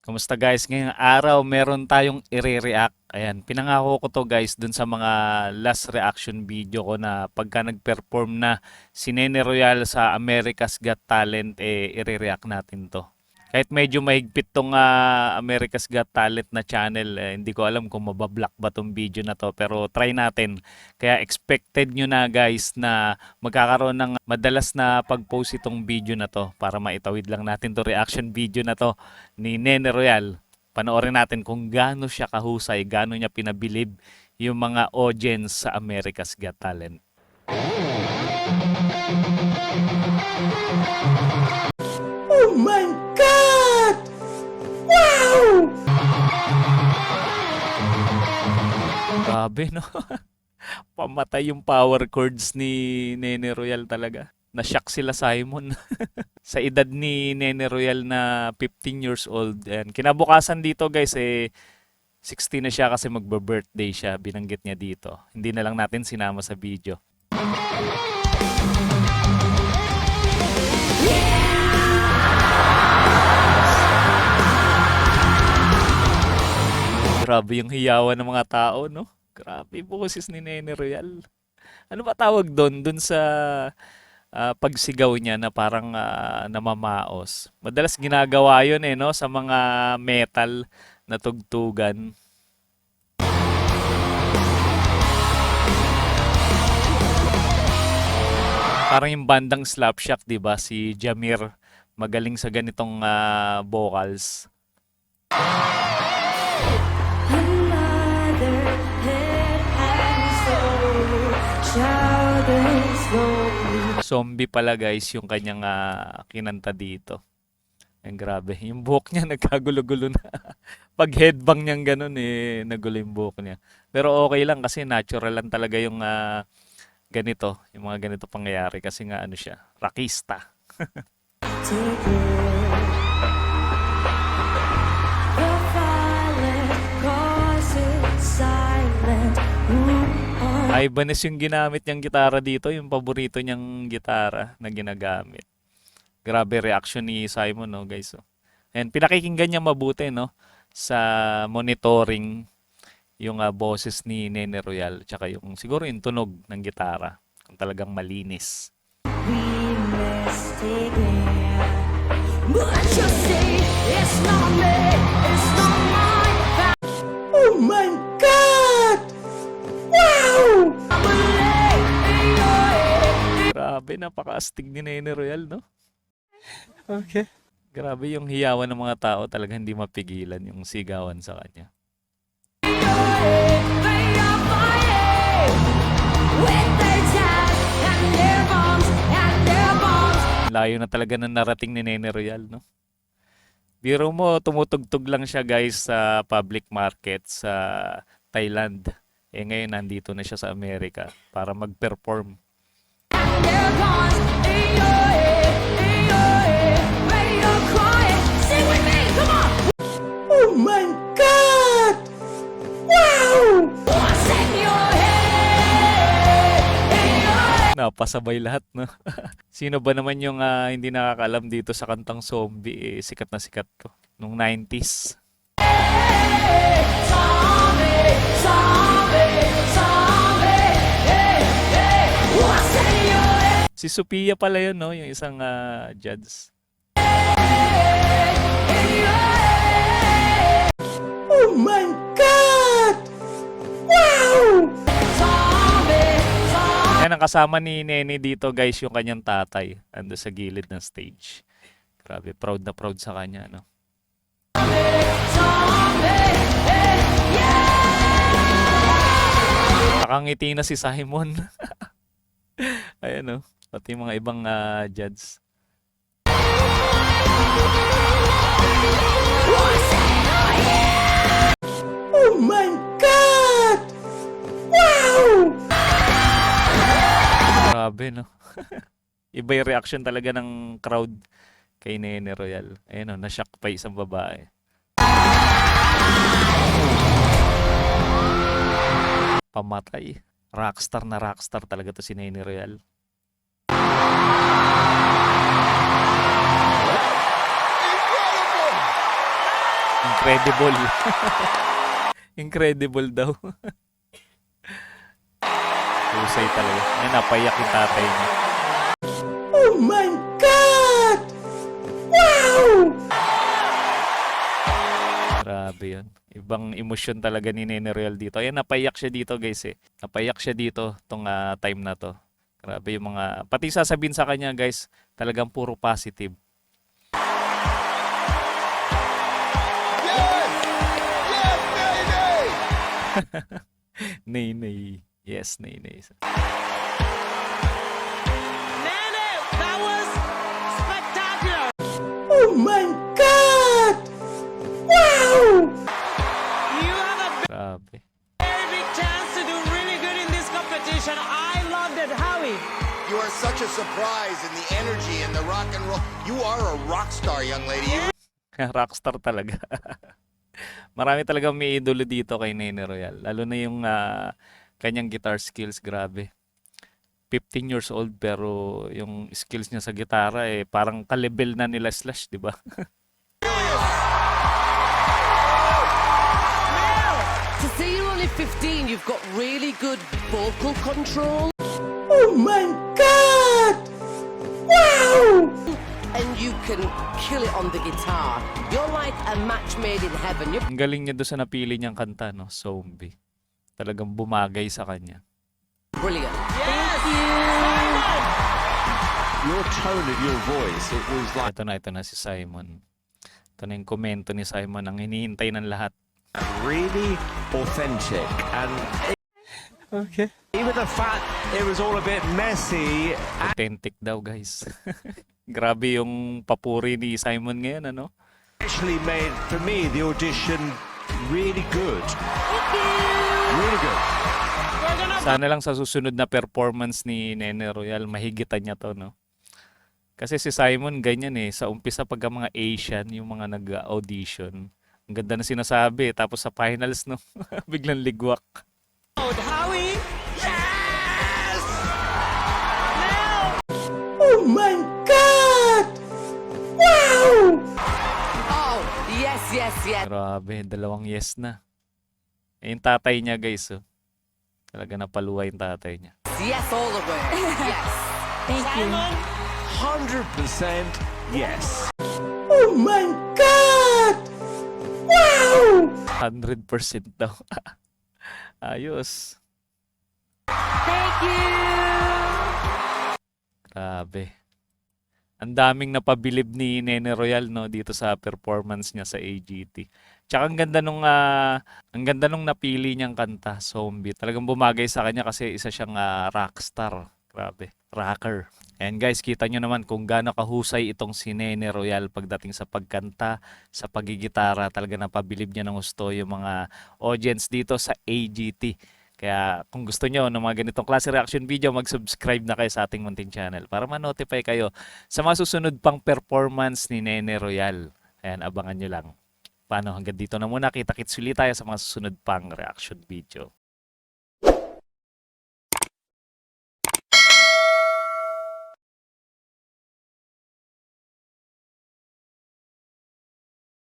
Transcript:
Kamusta guys? Ngayong araw meron tayong i-react. Ayan, pinangako ko to guys dun sa mga last reaction video ko na pagka nag-perform na si Nene Royal sa America's Got Talent, i-react natin to. Kahit medyo mahigpit tong America's Got Talent na channel, hindi ko alam kung mabablock ba tong video na to, pero try natin. Kaya expected nyo na guys na magkakaroon ng madalas na pag-post itong video na to para maitawid lang natin to reaction video na to ni Nene Royal. Panoorin natin kung gaano siya kahusay, gaano niya pinabilib yung mga audience sa America's Got Talent. Oh my God! Wow! Grabe no? Pamatay yung power chords ni Nene Royal talaga. Na-shock sila Simon. Sa edad ni Nene Royal na 15 years old. And kinabukasan dito guys 16 na siya kasi magbe-birthday siya. Binanggit niya dito. Hindi na lang natin sinama sa video. Grabe yung hiyawan ng mga tao, no? Grabe boses ni Nene Royal. Ano ba tawag doon? Doon sa pagsigaw niya na parang namamaos. Madalas ginagawa yun no? Sa mga metal na tugtugan. Parang yung bandang Slapshot, di ba? Si Jamir, magaling sa ganitong vocals. Zombie pala guys yung kanyang kinanta dito. Ang grabe. Yung buhok niya nagkagulo-gulo na. Pag headbang niyang ganun nagulo yung buhok niya. Pero okay lang kasi natural lang talaga yung ganito. Yung mga ganito pangyayari kasi nga ano siya, rockista. Ibanez yung ginamit niyang gitara dito, yung paborito niyang gitara na ginagamit. Grabe reaction ni Simon, no, guys. Oh. And pinakikinggan niya mabuti, no, sa monitoring yung boses ni Nene Royal, tsaka yung siguro yung tunog ng gitara, kung talagang malinis. Oh my God! Wow! Grabe, napaka-astig ni Nene Royal, no? Okay. Grabe yung hiyawan ng mga tao, talagang hindi mapigilan yung sigawan sa kanya. Layo na talaga ng narating ni Nene Royal, no? Biro mo, tumutugtog lang siya guys sa public market sa Thailand. Ngayon nandito na siya sa Amerika para mag-perform. Oh my God! Wow! Napasabay lahat, no? Sino ba naman yung hindi nakakaalam dito sa kantang Zombie? Sikat na sikat to. Nung 90s. Si Sophia pala yun, no? Yung isang judge. Oh my God! Wow! Yan ang kasama ni Nene dito guys, yung kanyang tatay. Ando sa gilid ng stage. Grabe, proud na proud sa kanya, no? Nakangiti na si Simon. Ayan, no? Pati mga ibang judge. Oh my God! Wow! Grabe, no? Iba yung reaction talaga ng crowd kay Nene Royal. Ayun, no? Na-shock pa isang babae. Pamatay. Rockstar na rockstar talaga to si Nene Royal. Incredible. Incredible daw. Husay talaga. Yan, napayak yung tatay niya. Oh my God! Wow! Grabe yun. Ibang emosyon talaga ni Nene Royal dito. Ayan, napayak siya dito guys eh. Napayak siya dito tong time na to. Grabe yung mga... Pati sasabihin sa kanya guys, talagang puro positive. Nene. Yes, Nene. Nene, that was spectacular. Oh my God! Wow! You have a Grabe. very big chance to do really good in this competition. I loved it, Howie. You are such a surprise in the energy and the rock and roll. You are a rock star, young lady. Rockstar talaga. Marami talaga may idolo dito kay Nene Royal. Lalo na yung kanyang guitar skills, grabe. 15 years old pero yung skills niya sa gitara eh parang kalibel na nila Slash, di ba? To see you're only 15, you've got really good vocal control Oh my God! Wow! and you can kill it on the guitar. You're like a match made in heaven. You're Ang galing niya doon sa napili niyang kanta, no? Zombie. Talagang bumagay sa kanya. brilliant. Yes. Your tone of your voice, it was like Ito na si Simon. Ito na yung komento ni Simon, ang hinihintay ng lahat. really authentic. And Okay. even the fact it was all a bit messy, Authentic daw, guys. Grabe yung papuri ni Simon ngayon, ano? actually made, for me, the audition really good. Really good. We're gonna Sana lang sa susunod na performance ni Nene Royal, mahigitan niya to, no? Kasi si Simon, ganyan eh. Sa umpisa pagka mga Asian, yung mga nag-audition, ang ganda na sinasabi. Tapos sa finals, no? Biglang ligwak. vote, Howie. Oh my God! Wow! Oh, yes, yes, yes. Grabe, dalawang yes na. Eh, yung tatay niya, guys, oh. Talaga napaluwa yung tatay niya. Yes, all the way. Yes. Simon, 100% yes. Oh my God! Wow! 100% daw. Ayos. Thank you. Grabe. Ang daming napabilib ni Nene Royal, no, dito sa performance niya sa AGT. Tsaka ang ganda nung napili niyang kanta, Zombie. Talagang bumagay sa kanya kasi isa siyang rockstar. Grabe, rocker. And guys, kita nyo naman kung gaano kahusay itong si Nene Royal pagdating sa pagkanta, sa pagigitara. Talaga napabilib niya ng gusto yung mga audience dito sa AGT. Kaya kung gusto nyo ng mga ganitong klase reaction video, mag-subscribe na kayo sa ating munting channel para ma-notify kayo sa mga susunod pang performance ni Nene Royal. Ayan, abangan nyo lang. Paano, hanggang dito na muna. Kita-kits ulit tayo sa mga susunod pang reaction video.